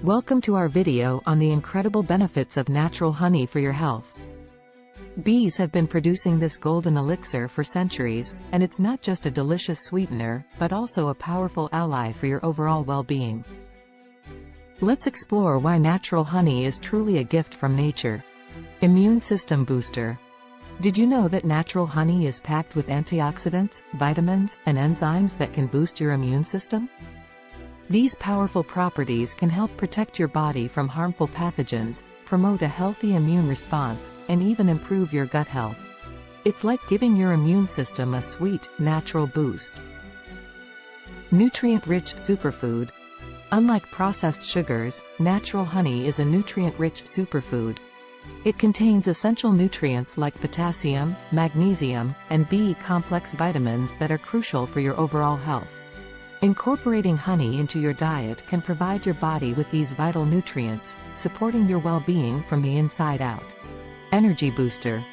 Welcome to our video on the incredible benefits of natural honey for your health. Bees have been producing this golden elixir for centuries, and it's not just a delicious sweetener, but also a powerful ally for your overall well-being. Let's explore why natural honey is truly a gift from nature. Immune system booster. Did you know that natural honey is packed with antioxidants, vitamins, and enzymes that can boost your immune system? These powerful properties can help protect your body from harmful pathogens, promote a healthy immune response, and even improve your gut health. It's like giving your immune system a sweet, natural boost. Nutrient-rich superfood. Unlike processed sugars, natural honey is a nutrient-rich superfood. It contains essential nutrients like potassium, magnesium, and B-complex vitamins that are crucial for your overall health. Incorporating honey into your diet can provide your body with these vital nutrients, supporting your well-being from the inside out. Energy booster.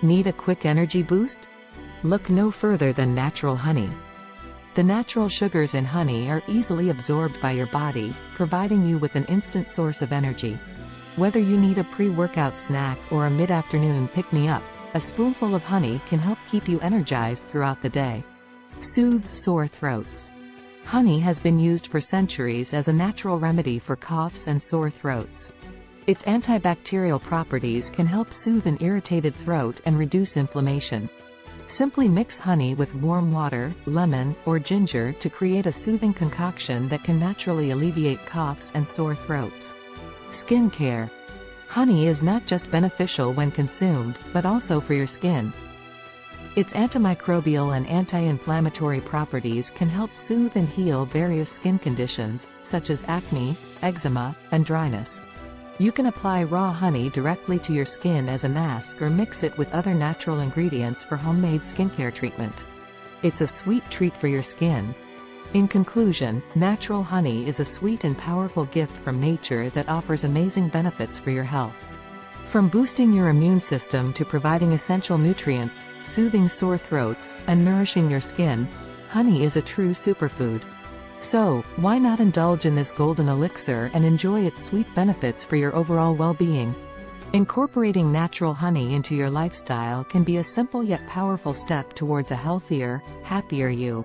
Need a quick energy boost? Look no further than natural honey. The natural sugars in honey are easily absorbed by your body, providing you with an instant source of energy. Whether you need a pre-workout snack or a mid-afternoon pick-me-up, a spoonful of honey can help keep you energized throughout the day. Soothes sore throats. Honey has been used for centuries as a natural remedy for coughs and sore throats. Its antibacterial properties can help soothe an irritated throat and reduce inflammation. Simply mix honey with warm water, lemon, or ginger to create a soothing concoction that can naturally alleviate coughs and sore throats. Skin care. Honey is not just beneficial when consumed, but also for your skin. Its antimicrobial and anti-inflammatory properties can help soothe and heal various skin conditions, such as acne, eczema, and dryness. You can apply raw honey directly to your skin as a mask or mix it with other natural ingredients for homemade skincare treatment. It's a sweet treat for your skin. In conclusion, natural honey is a sweet and powerful gift from nature that offers amazing benefits for your health. From boosting your immune system to providing essential nutrients, soothing sore throats, and nourishing your skin, honey is a true superfood. So, why not indulge in this golden elixir and enjoy its sweet benefits for your overall well-being? Incorporating natural honey into your lifestyle can be a simple yet powerful step towards a healthier, happier you.